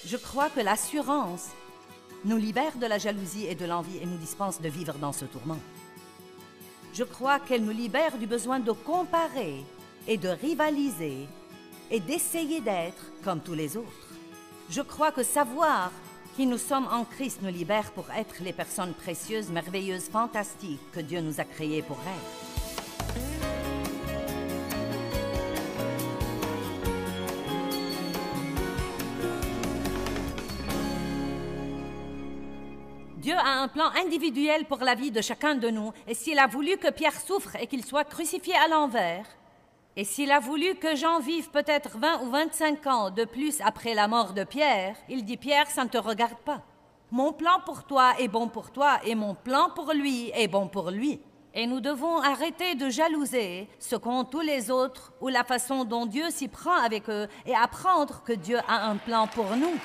Je crois que l'assurance nous libère de la jalousie et de l'envie et nous dispense de vivre dans ce tourment. Je crois qu'elle nous libère du besoin de comparer et de rivaliser et d'essayer d'être comme tous les autres. Je crois que savoir qui nous sommes en Christ nous libère pour être les personnes précieuses, merveilleuses, fantastiques que Dieu nous a créées pour être. Dieu a un plan individuel pour la vie de chacun de nous, et s'il a voulu que Pierre souffre et qu'il soit crucifié à l'envers, et s'il a voulu que Jean vive peut-être 20 ou 25 ans de plus après la mort de Pierre, il dit « Pierre, ça ne te regarde pas. Mon plan pour toi est bon pour toi, et mon plan pour lui est bon pour lui. » Et nous devons arrêter de jalouser ce qu'ont tous les autres ou la façon dont Dieu s'y prend avec eux et apprendre que Dieu a un plan pour nous.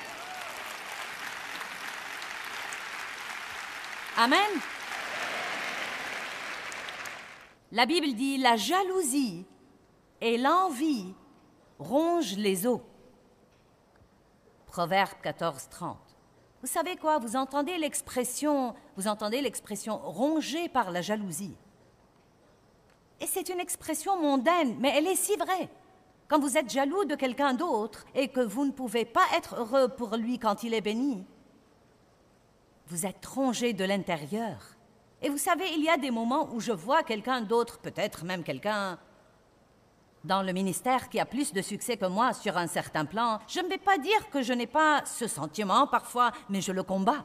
Amen. La Bible dit « La jalousie et l'envie rongent les os. » Proverbe 14, 30. Vous savez quoi? Vous entendez l'expression « ronger par la jalousie ». Et c'est une expression mondaine, mais elle est si vraie. Quand vous êtes jaloux de quelqu'un d'autre et que vous ne pouvez pas être heureux pour lui quand il est béni, vous êtes rongé de l'intérieur. Et vous savez, il y a des moments où je vois quelqu'un d'autre, peut-être même quelqu'un dans le ministère qui a plus de succès que moi sur un certain plan. Je ne vais pas dire que je n'ai pas ce sentiment parfois, mais je le combats.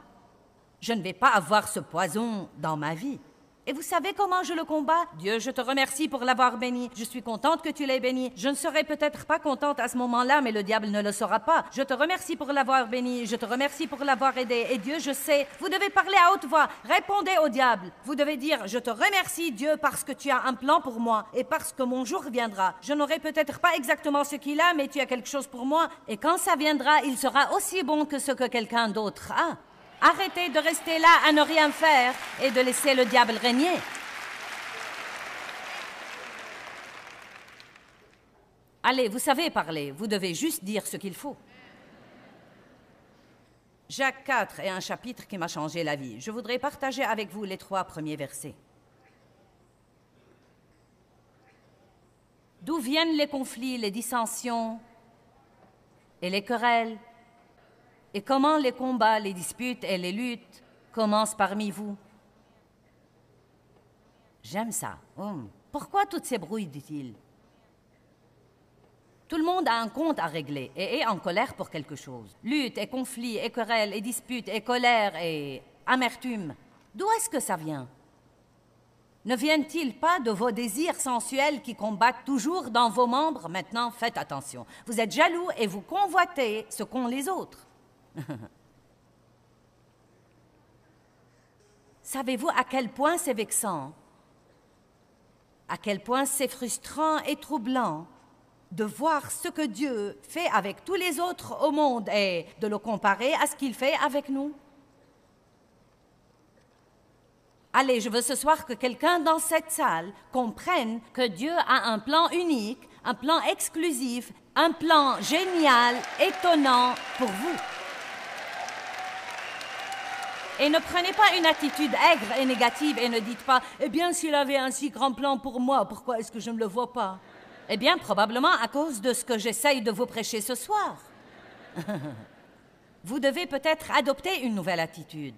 Je ne vais pas avoir ce poison dans ma vie. Et vous savez comment je le combats? Dieu, je te remercie pour l'avoir béni. Je suis contente que tu l'aies béni. Je ne serai peut-être pas contente à ce moment-là, mais le diable ne le saura pas. Je te remercie pour l'avoir béni. Je te remercie pour l'avoir aidé. Et Dieu, je sais, vous devez parler à haute voix. Répondez au diable. Vous devez dire, je te remercie, Dieu, parce que tu as un plan pour moi et parce que mon jour viendra. Je n'aurai peut-être pas exactement ce qu'il a, mais tu as quelque chose pour moi. Et quand ça viendra, il sera aussi bon que ce que quelqu'un d'autre a. Arrêtez de rester là à ne rien faire et de laisser le diable régner. Allez, vous savez parler, vous devez juste dire ce qu'il faut. Jacques 4 est un chapitre qui m'a changé la vie. Je voudrais partager avec vous les 3 premiers versets. D'où viennent les conflits, les dissensions et les querelles? Et comment les combats, les disputes et les luttes commencent parmi vous? J'aime ça. Pourquoi toutes ces brouilles, dit-il? Tout le monde a un compte à régler et est en colère pour quelque chose. Luttes et conflits et querelles et disputes et colère et amertume. D'où est-ce que ça vient? Ne viennent-ils pas de vos désirs sensuels qui combattent toujours dans vos membres? Maintenant, faites attention. Vous êtes jaloux et vous convoitez ce qu'ont les autres. Savez-vous à quel point c'est vexant, à quel point c'est frustrant et troublant de voir ce que Dieu fait avec tous les autres au monde et de le comparer à ce qu'il fait avec nous? Allez, je veux ce soir que quelqu'un dans cette salle comprenne que Dieu a un plan unique, un plan exclusif, un plan génial, étonnant pour vous. Et ne prenez pas une attitude aigre et négative et ne dites pas « Eh bien, s'il avait un si grand plan pour moi, pourquoi est-ce que je ne le vois pas ?» Eh bien, probablement à cause de ce que j'essaye de vous prêcher ce soir. Vous devez peut-être adopter une nouvelle attitude.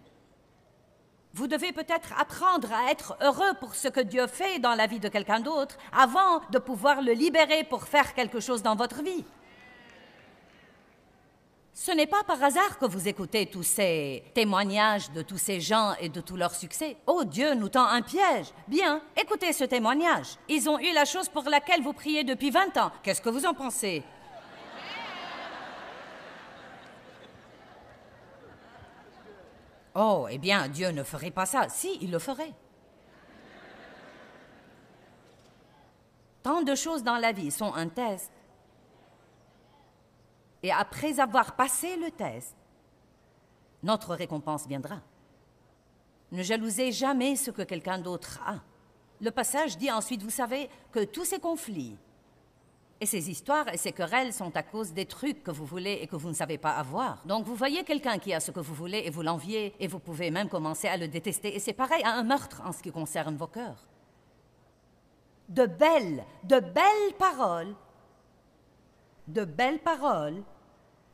Vous devez peut-être apprendre à être heureux pour ce que Dieu fait dans la vie de quelqu'un d'autre avant de pouvoir le libérer pour faire quelque chose dans votre vie. Ce n'est pas par hasard que vous écoutez tous ces témoignages de tous ces gens et de tout leur succès. Oh, Dieu nous tend un piège. Bien, écoutez ce témoignage. Ils ont eu la chose pour laquelle vous priez depuis 20 ans. Qu'est-ce que vous en pensez? Oh, eh bien, Dieu ne ferait pas ça. Si, il le ferait. Tant de choses dans la vie sont un test. Et après avoir passé le test, notre récompense viendra. Ne jalousez jamais ce que quelqu'un d'autre a. Le passage dit ensuite, vous savez, que tous ces conflits Et ces histoires et ces querelles sont à cause des trucs que vous voulez et que vous ne savez pas avoir. Donc vous voyez quelqu'un qui a ce que vous voulez et vous l'enviez, et vous pouvez même commencer à le détester. Et c'est pareil à un meurtre en ce qui concerne vos cœurs. De belles paroles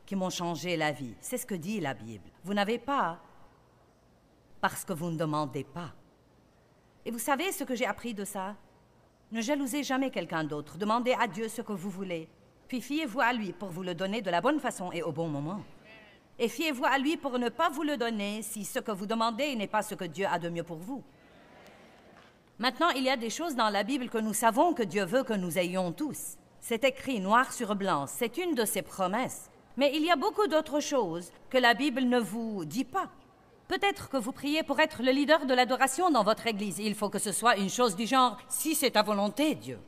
qui m'ont changé la vie. C'est ce que dit la Bible. Vous n'avez pas parce que vous ne demandez pas. Et vous savez ce que j'ai appris de ça? Ne jalousez jamais quelqu'un d'autre. Demandez à Dieu ce que vous voulez. Puis fiez-vous à lui pour vous le donner de la bonne façon et au bon moment. Et fiez-vous à lui pour ne pas vous le donner si ce que vous demandez n'est pas ce que Dieu a de mieux pour vous. Maintenant, il y a des choses dans la Bible que nous savons que Dieu veut que nous ayons tous. C'est écrit noir sur blanc. C'est une de ses promesses. Mais il y a beaucoup d'autres choses que la Bible ne vous dit pas. Peut-être que vous priez pour être le leader de l'adoration dans votre église. Il faut que ce soit une chose du genre « si c'est ta volonté, Dieu ».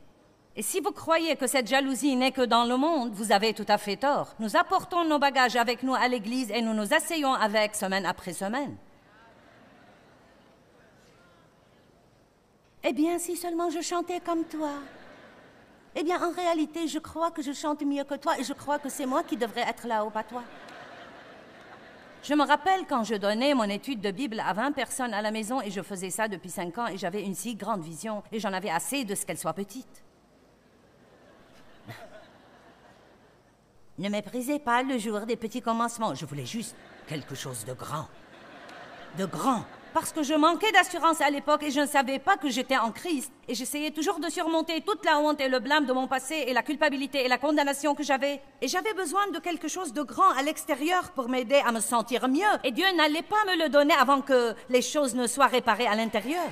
Et si vous croyez que cette jalousie n'est que dans le monde, vous avez tout à fait tort. Nous apportons nos bagages avec nous à l'église et nous nous asseyons avec semaine après semaine. Eh bien, si seulement je chantais comme toi. Eh bien, en réalité, je crois que je chante mieux que toi et je crois que c'est moi qui devrais être là-haut, pas toi. Je me rappelle quand je donnais mon étude de Bible à 20 personnes à la maison et je faisais ça depuis 5 ans et j'avais une si grande vision et j'en avais assez de ce qu'elle soit petite. Ne méprisez pas le jour des petits commencements. Je voulais juste quelque chose de grand. De grand. Parce que je manquais d'assurance à l'époque et je ne savais pas que j'étais en Christ. Et j'essayais toujours de surmonter toute la honte et le blâme de mon passé et la culpabilité et la condamnation que j'avais. Et j'avais besoin de quelque chose de grand à l'extérieur pour m'aider à me sentir mieux. Et Dieu n'allait pas me le donner avant que les choses ne soient réparées à l'intérieur.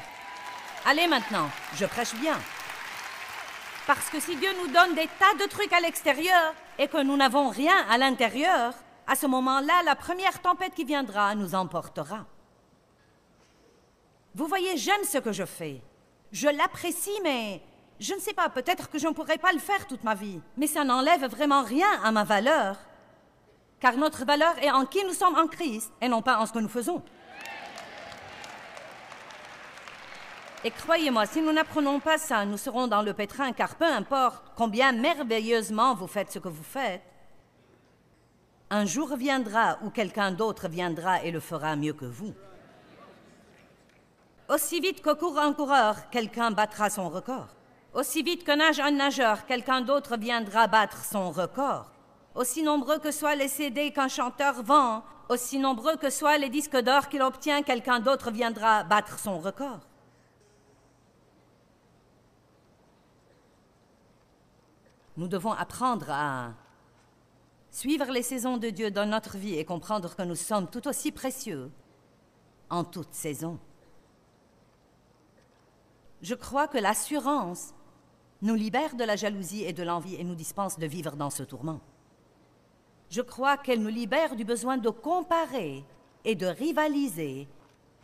Allez maintenant, je prêche bien. Parce que si Dieu nous donne des tas de trucs à l'extérieur et que nous n'avons rien à l'intérieur, à ce moment-là, la première tempête qui viendra nous emportera. Vous voyez, j'aime ce que je fais. Je l'apprécie, mais je ne sais pas, peut-être que je ne pourrais pas le faire toute ma vie. Mais ça n'enlève vraiment rien à ma valeur. Car notre valeur est en qui nous sommes en Christ et non pas en ce que nous faisons. Et croyez-moi, si nous n'apprenons pas ça, nous serons dans le pétrin, car peu importe combien merveilleusement vous faites ce que vous faites, un jour viendra où quelqu'un d'autre viendra et le fera mieux que vous. Aussi vite que court un coureur, quelqu'un battra son record. Aussi vite que nage un nageur, quelqu'un d'autre viendra battre son record. Aussi nombreux que soient les CD qu'un chanteur vend, aussi nombreux que soient les disques d'or qu'il obtient, quelqu'un d'autre viendra battre son record. Nous devons apprendre à suivre les saisons de Dieu dans notre vie et comprendre que nous sommes tout aussi précieux en toute saison. Je crois que l'assurance nous libère de la jalousie et de l'envie et nous dispense de vivre dans ce tourment. Je crois qu'elle nous libère du besoin de comparer et de rivaliser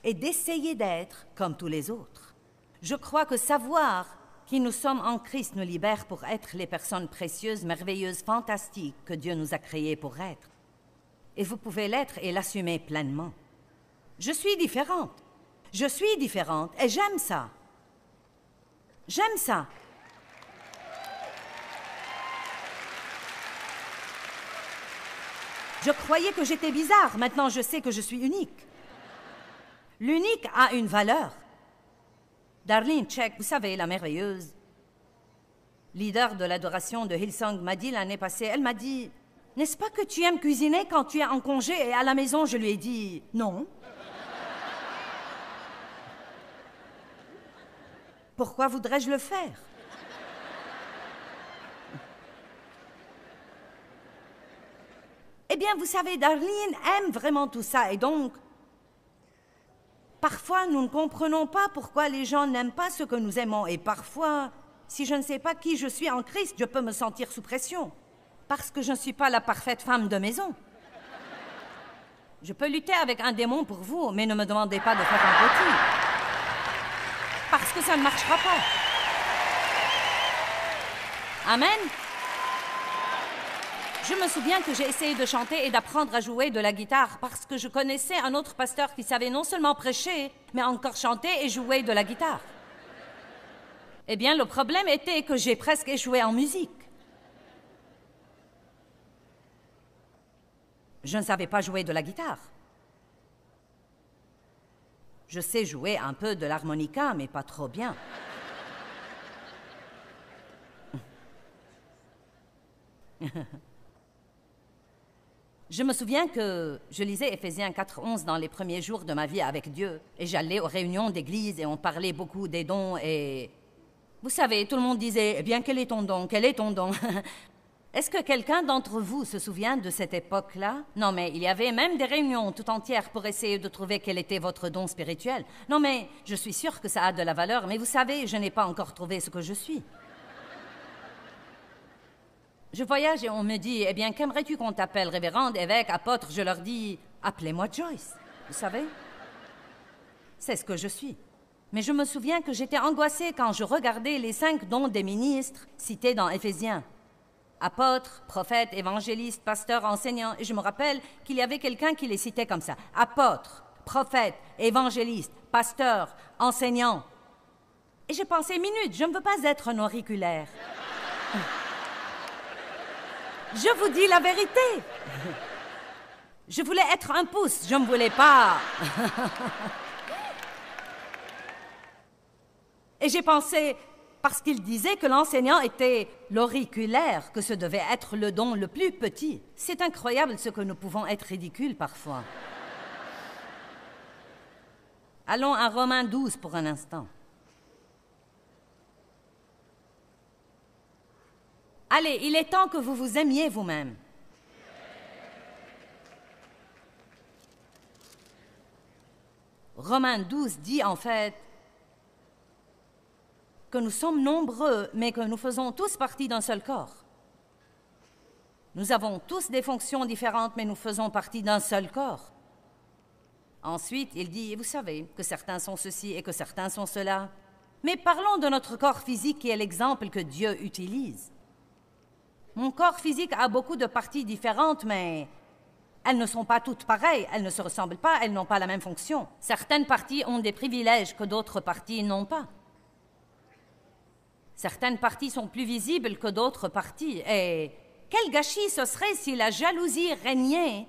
et d'essayer d'être comme tous les autres. Je crois que savoir qui nous sommes en Christ nous libère pour être les personnes précieuses, merveilleuses, fantastiques que Dieu nous a créées pour être. Et vous pouvez l'être et l'assumer pleinement. Je suis différente. Je suis différente et j'aime ça. J'aime ça. Je croyais que j'étais bizarre. Maintenant, je sais que je suis unique. L'unique a une valeur. Darlene Zschech, vous savez, la merveilleuse leader de l'adoration de Hillsong, m'a dit l'année passée, elle m'a dit, « N'est-ce pas que tu aimes cuisiner quand tu es en congé et à la maison? » Je lui ai dit, « Non. » Pourquoi voudrais-je le faire? Eh bien, vous savez, Darlene aime vraiment tout ça et donc, parfois, nous ne comprenons pas pourquoi les gens n'aiment pas ce que nous aimons et parfois, si je ne sais pas qui je suis en Christ, je peux me sentir sous pression parce que je ne suis pas la parfaite femme de maison. Je peux lutter avec un démon pour vous, mais ne me demandez pas de faire un rôti. Parce que ça ne marchera pas. Amen. Je me souviens que j'ai essayé de chanter et d'apprendre à jouer de la guitare parce que je connaissais un autre pasteur qui savait non seulement prêcher, mais encore chanter et jouer de la guitare. Eh bien, le problème était que j'ai presque échoué en musique. Je ne savais pas jouer de la guitare. Je sais jouer un peu de l'harmonica, mais pas trop bien. Je me souviens que je lisais Éphésiens 4:11 dans les premiers jours de ma vie avec Dieu. Et j'allais aux réunions d'église et on parlait beaucoup des dons et... Vous savez, tout le monde disait, eh bien, quel est ton don? Quel est ton don? Est-ce que quelqu'un d'entre vous se souvient de cette époque-là? Non, mais il y avait même des réunions tout entières pour essayer de trouver quel était votre don spirituel. Non, mais je suis sûre que ça a de la valeur, mais vous savez, je n'ai pas encore trouvé ce que je suis. Je voyage et on me dit, eh bien, qu'aimerais-tu qu'on t'appelle, révérende, évêque, apôtre? Je leur dis, appelez-moi Joyce. Vous savez? C'est ce que je suis. Mais je me souviens que j'étais angoissée quand je regardais les 5 dons des ministres cités dans Éphésiens. Apôtre, prophète, évangéliste, pasteur, enseignant. Et je me rappelle qu'il y avait quelqu'un qui les citait comme ça. Apôtre, prophète, évangéliste, pasteur, enseignant. Et j'ai pensé, minute, je ne veux pas être un auriculaire. Je vous dis la vérité. Je voulais être un pouce, je ne voulais pas. Et j'ai pensé, parce qu'il disait que l'enseignant était l'auriculaire, que ce devait être le don le plus petit. C'est incroyable ce que nous pouvons être ridicules parfois. Allons à Romains 12 pour un instant. Allez, il est temps que vous vous aimiez vous-même. Romains 12 dit en fait que nous sommes nombreux, mais que nous faisons tous partie d'un seul corps. Nous avons tous des fonctions différentes, mais nous faisons partie d'un seul corps. Ensuite, il dit, vous savez, que certains sont ceci et que certains sont cela. Mais parlons de notre corps physique qui est l'exemple que Dieu utilise. Mon corps physique a beaucoup de parties différentes, mais elles ne sont pas toutes pareilles, elles ne se ressemblent pas, elles n'ont pas la même fonction. Certaines parties ont des privilèges que d'autres parties n'ont pas. Certaines parties sont plus visibles que d'autres parties. Et quel gâchis ce serait si la jalousie régnait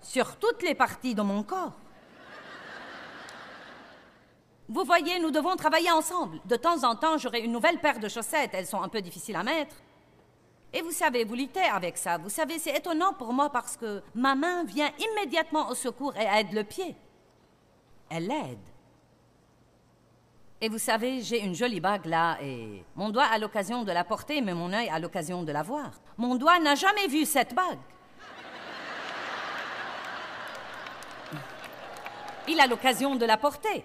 sur toutes les parties de mon corps. Vous voyez, nous devons travailler ensemble. De temps en temps, j'aurai une nouvelle paire de chaussettes. Elles sont un peu difficiles à mettre. Et vous savez, vous luttez avec ça. Vous savez, c'est étonnant pour moi parce que ma main vient immédiatement au secours et aide le pied. Elle l'aide. Et vous savez, j'ai une jolie bague là et mon doigt a l'occasion de la porter, mais mon œil a l'occasion de la voir. Mon doigt n'a jamais vu cette bague. Il a l'occasion de la porter.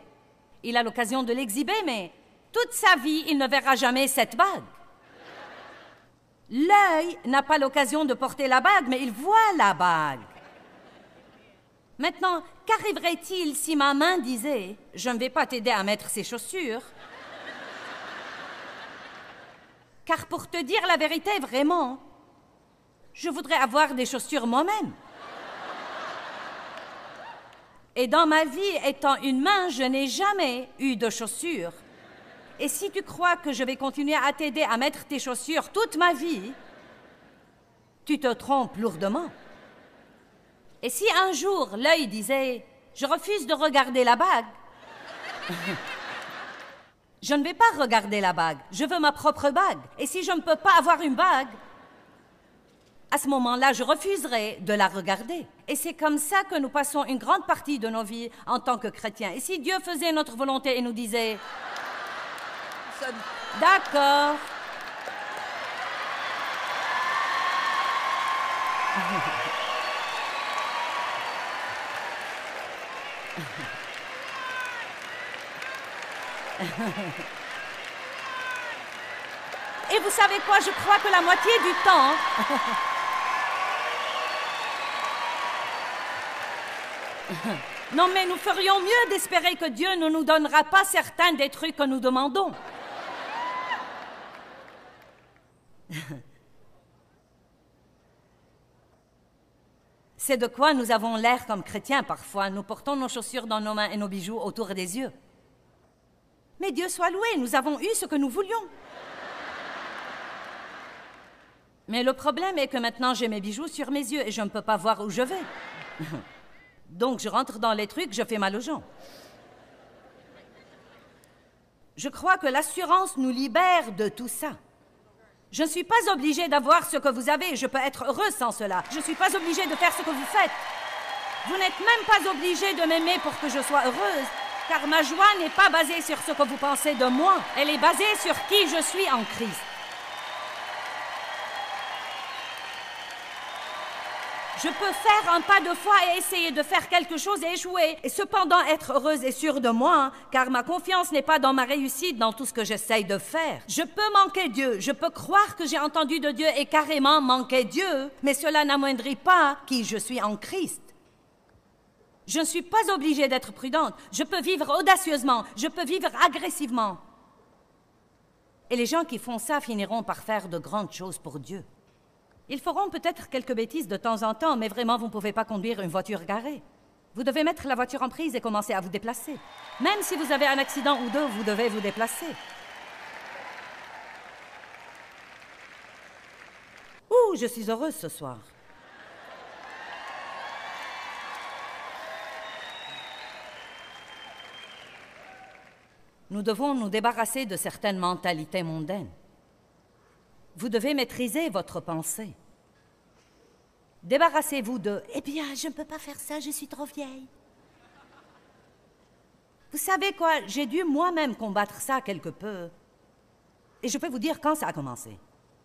Il a l'occasion de l'exhiber, mais toute sa vie, il ne verra jamais cette bague. L'œil n'a pas l'occasion de porter la bague, mais il voit la bague. Maintenant, qu'arriverait-il si ma main disait « Je ne vais pas t'aider à mettre ces chaussures » car pour te dire la vérité, vraiment, je voudrais avoir des chaussures moi-même. Et dans ma vie, étant une main, je n'ai jamais eu de chaussures. Et si tu crois que je vais continuer à t'aider à mettre tes chaussures toute ma vie, tu te trompes lourdement. Et si un jour, l'œil disait « Je refuse de regarder la bague », je ne vais pas regarder la bague, je veux ma propre bague. Et si je ne peux pas avoir une bague, à ce moment-là, je refuserai de la regarder. Et c'est comme ça que nous passons une grande partie de nos vies en tant que chrétiens. Et si Dieu faisait notre volonté et nous disait « D'accord ». Et vous savez quoi? Je crois que la moitié du temps... Non, mais nous ferions mieux d'espérer que Dieu ne nous donnera pas certains des trucs que nous demandons. C'est de quoi nous avons l'air comme chrétiens parfois. Nous portons nos chaussures dans nos mains et nos bijoux autour des yeux. Mais Dieu soit loué, nous avons eu ce que nous voulions. Mais le problème est que maintenant j'ai mes bijoux sur mes yeux et je ne peux pas voir où je vais. Donc je rentre dans les trucs, je fais mal aux gens. Je crois que l'assurance nous libère de tout ça. Je ne suis pas obligée d'avoir ce que vous avez. Je peux être heureuse sans cela. Je ne suis pas obligée de faire ce que vous faites. Vous n'êtes même pas obligée de m'aimer pour que je sois heureuse, car ma joie n'est pas basée sur ce que vous pensez de moi. Elle est basée sur qui je suis en Christ. Je peux faire un pas de foi et essayer de faire quelque chose et échouer, et cependant être heureuse et sûre de moi, car ma confiance n'est pas dans ma réussite, dans tout ce que j'essaye de faire. Je peux manquer Dieu, je peux croire que j'ai entendu de Dieu et carrément manquer Dieu, mais cela n'amoindrit pas qui je suis en Christ. Je ne suis pas obligée d'être prudente, je peux vivre audacieusement, je peux vivre agressivement. Et les gens qui font ça finiront par faire de grandes choses pour Dieu. Ils feront peut-être quelques bêtises de temps en temps, mais vraiment, vous ne pouvez pas conduire une voiture garée. Vous devez mettre la voiture en prise et commencer à vous déplacer. Même si vous avez un accident ou deux, vous devez vous déplacer. Ouh, je suis heureuse ce soir. Nous devons nous débarrasser de certaines mentalités mondaines. Vous devez maîtriser votre pensée. Débarrassez-vous de « Eh bien, je ne peux pas faire ça, je suis trop vieille. » Vous savez quoi? J'ai dû moi-même combattre ça quelque peu. Et je peux vous dire quand ça a commencé.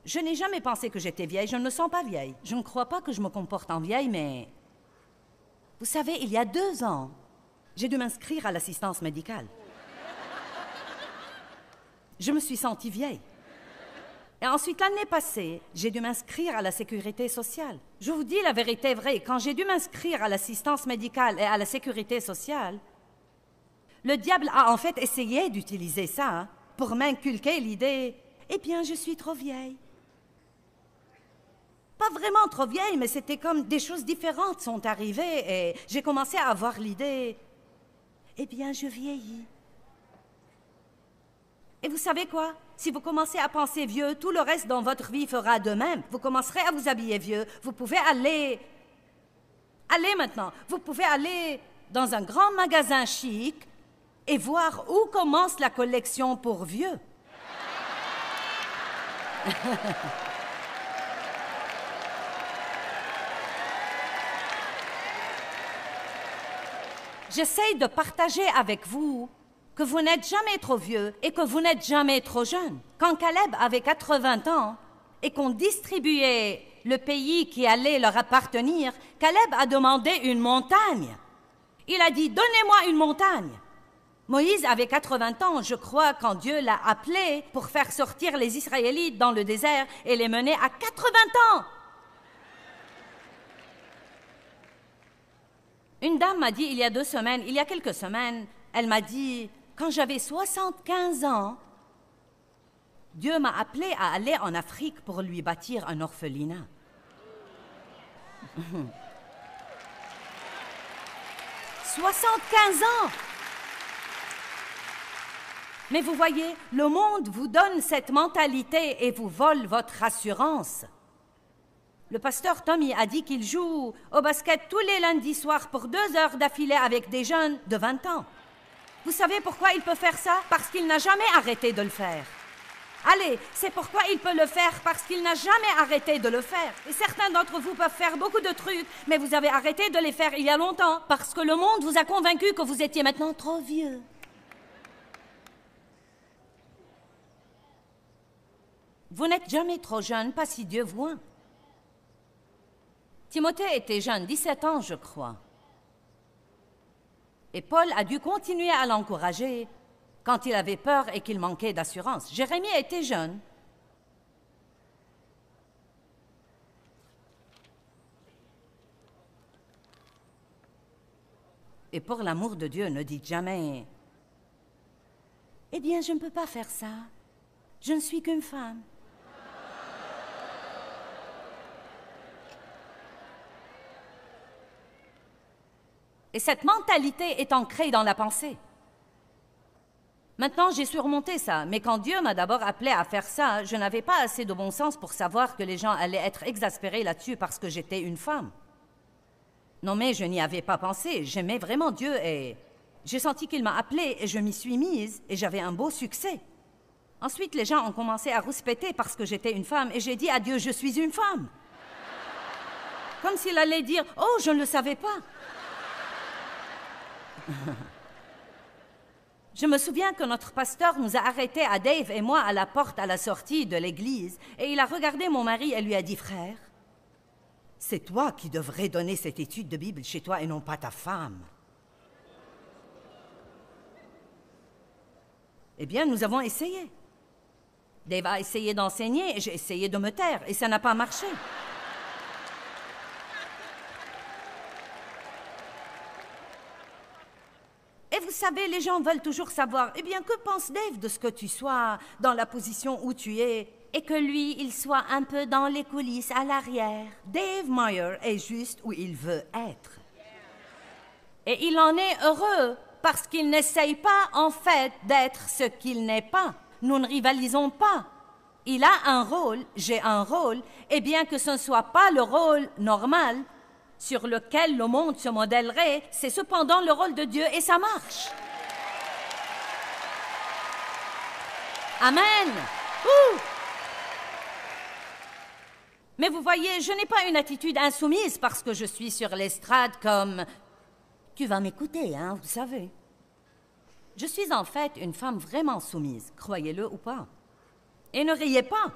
Je n'ai jamais pensé que j'étais vieille, je ne me sens pas vieille. Je ne crois pas que je me comporte en vieille, mais... Vous savez, il y a 2 ans, j'ai dû m'inscrire à l'assistance médicale. Je me suis sentie vieille. Et ensuite, l'année passée, j'ai dû m'inscrire à la sécurité sociale. Je vous dis la vérité vraie, quand j'ai dû m'inscrire à l'assistance médicale et à la sécurité sociale, le diable a en fait essayé d'utiliser ça pour m'inculquer l'idée « Eh bien, je suis trop vieille. » Pas vraiment trop vieille, mais c'était comme des choses différentes sont arrivées et j'ai commencé à avoir l'idée « Eh bien, je vieillis. » Et vous savez quoi? Si vous commencez à penser vieux, tout le reste dans votre vie fera de même. Vous commencerez à vous habiller vieux. Vous pouvez aller... Allez maintenant. Vous pouvez aller dans un grand magasin chic et voir où commence la collection pour vieux. J'essaye de partager avec vous que vous n'êtes jamais trop vieux et que vous n'êtes jamais trop jeune. Quand Caleb avait 80 ans et qu'on distribuait le pays qui allait leur appartenir, Caleb a demandé une montagne. Il a dit « Donnez-moi une montagne ». Moïse avait 80 ans, je crois, quand Dieu l'a appelé pour faire sortir les Israélites dans le désert et les mener à 80 ans. Une dame m'a dit il y a quelques semaines, elle m'a dit « Quand j'avais 75 ans, Dieu m'a appelé à aller en Afrique pour lui bâtir un orphelinat. » 75 ans! Mais vous voyez, le monde vous donne cette mentalité et vous vole votre assurance. Le pasteur Tommy a dit qu'il joue au basket tous les lundis soirs pour 2 heures d'affilée avec des jeunes de 20 ans. Vous savez pourquoi il peut faire ça? Parce qu'il n'a jamais arrêté de le faire. Allez, c'est pourquoi il peut le faire, parce qu'il n'a jamais arrêté de le faire. Et certains d'entre vous peuvent faire beaucoup de trucs, mais vous avez arrêté de les faire il y a longtemps, parce que le monde vous a convaincu que vous étiez maintenant trop vieux. Vous n'êtes jamais trop jeune, pas si Dieu voit. Timothée était jeune, 17 ans, je crois. Et Paul a dû continuer à l'encourager quand il avait peur et qu'il manquait d'assurance. Jérémie était jeune. Et pour l'amour de Dieu, ne dites jamais « Eh bien, je ne peux pas faire ça. Je ne suis qu'une femme. » Et cette mentalité est ancrée dans la pensée. Maintenant, j'ai surmonté ça, mais quand Dieu m'a d'abord appelé à faire ça, je n'avais pas assez de bon sens pour savoir que les gens allaient être exaspérés là-dessus parce que j'étais une femme. Non, mais je n'y avais pas pensé. J'aimais vraiment Dieu et j'ai senti qu'il m'a appelée et je m'y suis mise et j'avais un beau succès. Ensuite, les gens ont commencé à rouspéter parce que j'étais une femme et j'ai dit à Dieu, je suis une femme. Comme s'il allait dire, oh, je ne le savais pas. Je me souviens que notre pasteur nous a arrêtés à Dave et moi à la porte à la sortie de l'église et il a regardé mon mari et lui a dit, frère, c'est toi qui devrais donner cette étude de Bible chez toi et non pas ta femme. Eh bien, nous avons essayé. Dave a essayé d'enseigner et j'ai essayé de me taire et ça n'a pas marché. Et vous savez, les gens veulent toujours savoir, eh bien, que pense Dave de ce que tu sois dans la position où tu es et que lui, il soit un peu dans les coulisses, à l'arrière. Dave Meyer est juste où il veut être. Et il en est heureux parce qu'il n'essaye pas, en fait, d'être ce qu'il n'est pas. Nous ne rivalisons pas. Il a un rôle, j'ai un rôle, et bien que ce ne soit pas le rôle normal, sur lequel le monde se modèlerait, c'est cependant le rôle de Dieu et ça marche. Amen. Ouh. Mais vous voyez, je n'ai pas une attitude insoumise parce que je suis sur l'estrade comme « Tu vas m'écouter, hein, vous savez. » Je suis en fait une femme vraiment soumise, croyez-le ou pas. Et ne riez pas.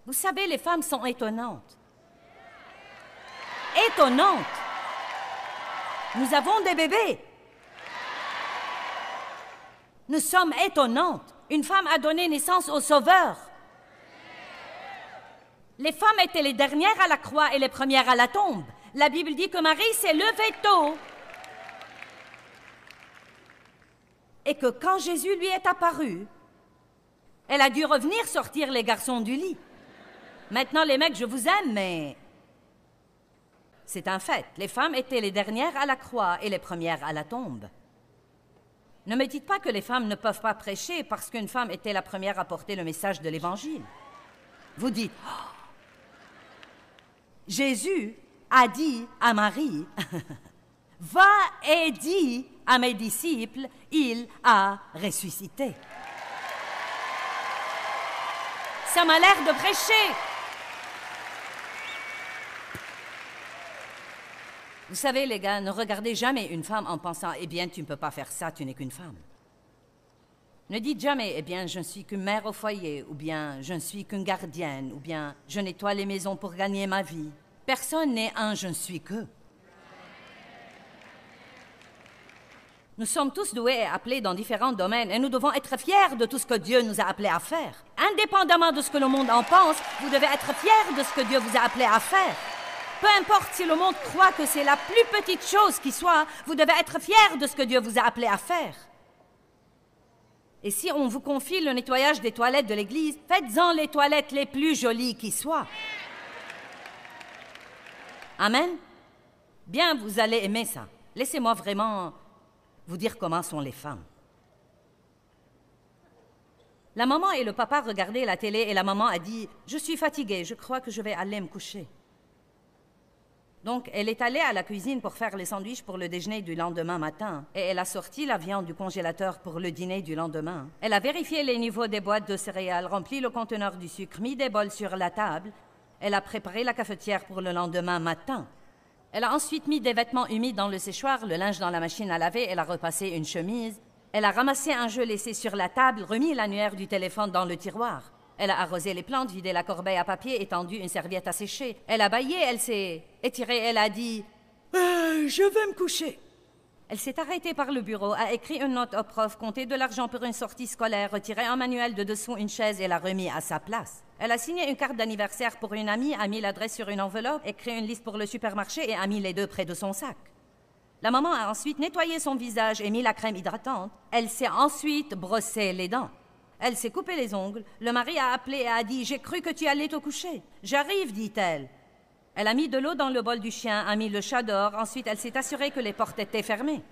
Vous savez, les femmes sont étonnantes. Étonnantes. Nous avons des bébés. Nous sommes étonnantes. Une femme a donné naissance au Sauveur. Les femmes étaient les dernières à la croix et les premières à la tombe. La Bible dit que Marie s'est levée tôt. Et que quand Jésus lui est apparu, elle a dû revenir sortir les garçons du lit. Maintenant, les mecs, je vous aime, mais c'est un fait. Les femmes étaient les dernières à la croix et les premières à la tombe. Ne me dites pas que les femmes ne peuvent pas prêcher parce qu'une femme était la première à porter le message de l'Évangile. Vous dites, oh, Jésus a dit à Marie, « Va et dis à mes disciples, il a ressuscité. » Ça m'a l'air de prêcher. Vous savez, les gars, ne regardez jamais une femme en pensant « Eh bien, tu ne peux pas faire ça, tu n'es qu'une femme. » Ne dites jamais « Eh bien, je ne suis qu'une mère au foyer » ou bien « Je ne suis qu'une gardienne » ou bien « Je nettoie les maisons pour gagner ma vie. » Personne n'est un « je ne suis que ». Nous sommes tous doués et appelés dans différents domaines et nous devons être fiers de tout ce que Dieu nous a appelés à faire. Indépendamment de ce que le monde en pense, vous devez être fiers de ce que Dieu vous a appelé à faire. Peu importe si le monde croit que c'est la plus petite chose qui soit, vous devez être fiers de ce que Dieu vous a appelé à faire. Et si on vous confie le nettoyage des toilettes de l'église, faites-en les toilettes les plus jolies qui soient. Amen? Bien, vous allez aimer ça. Laissez-moi vraiment vous dire comment sont les femmes. La maman et le papa regardaient la télé et la maman a dit « Je suis fatiguée, je crois que je vais aller me coucher. » Donc, elle est allée à la cuisine pour faire les sandwichs pour le déjeuner du lendemain matin. Et elle a sorti la viande du congélateur pour le dîner du lendemain. Elle a vérifié les niveaux des boîtes de céréales, rempli le conteneur du sucre, mis des bols sur la table. Elle a préparé la cafetière pour le lendemain matin. Elle a ensuite mis des vêtements humides dans le séchoir, le linge dans la machine à laver. Elle a repassé une chemise. Elle a ramassé un jeu laissé sur la table, remis l'annuaire du téléphone dans le tiroir. Elle a arrosé les plantes, vidé la corbeille à papier, étendu une serviette à sécher. Elle a bâillé, elle s'est étirée, elle a dit « Je vais me coucher ». Elle s'est arrêtée par le bureau, a écrit une note au prof, compté de l'argent pour une sortie scolaire, retiré un manuel de dessous une chaise et l'a remis à sa place. Elle a signé une carte d'anniversaire pour une amie, a mis l'adresse sur une enveloppe, écrit une liste pour le supermarché et a mis les deux près de son sac. La maman a ensuite nettoyé son visage et mis la crème hydratante. Elle s'est ensuite brossé les dents. Elle s'est coupé les ongles. Le mari a appelé et a dit « J'ai cru que tu allais te coucher. »« J'arrive, dit-elle. » Elle a mis de l'eau dans le bol du chien, a mis le chat dehors, ensuite elle s'est assurée que les portes étaient fermées.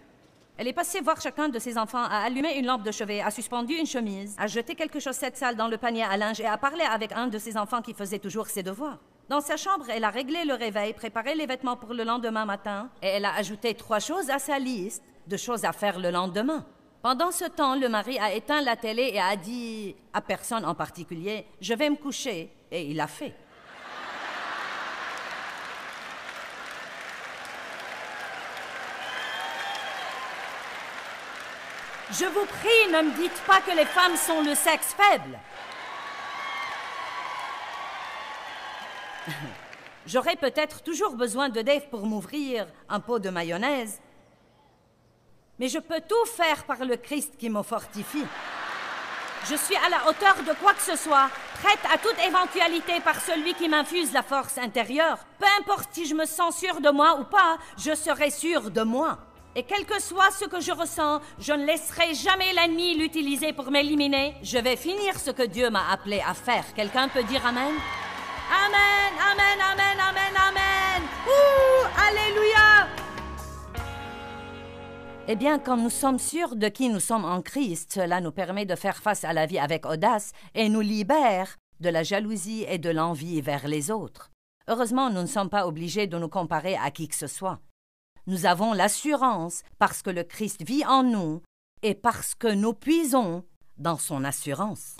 Elle est passée voir chacun de ses enfants, a allumé une lampe de chevet, a suspendu une chemise, a jeté quelques chaussettes sales dans le panier à linge et a parlé avec un de ses enfants qui faisait toujours ses devoirs. Dans sa chambre, elle a réglé le réveil, préparé les vêtements pour le lendemain matin et elle a ajouté 3 choses à sa liste de choses à faire le lendemain. Pendant ce temps, le mari a éteint la télé et a dit à personne en particulier « Je vais me coucher » et il l'a fait. Je vous prie, ne me dites pas que les femmes sont le sexe faible. J'aurai peut-être toujours besoin de Dave pour m'ouvrir un pot de mayonnaise, mais je peux tout faire par le Christ qui me fortifie. Je suis à la hauteur de quoi que ce soit, prête à toute éventualité par celui qui m'infuse la force intérieure. Peu importe si je me sens sûre de moi ou pas, je serai sûre de moi. Et quel que soit ce que je ressens, je ne laisserai jamais l'ennemi l'utiliser pour m'éliminer. Je vais finir ce que Dieu m'a appelé à faire. Quelqu'un peut dire Amen? Amen, Amen, Amen, Amen, Amen. Ouh, Alléluia! Eh bien, quand nous sommes sûrs de qui nous sommes en Christ, cela nous permet de faire face à la vie avec audace et nous libère de la jalousie et de l'envie vers les autres. Heureusement, nous ne sommes pas obligés de nous comparer à qui que ce soit. Nous avons l'assurance parce que le Christ vit en nous et parce que nous puisons dans son assurance.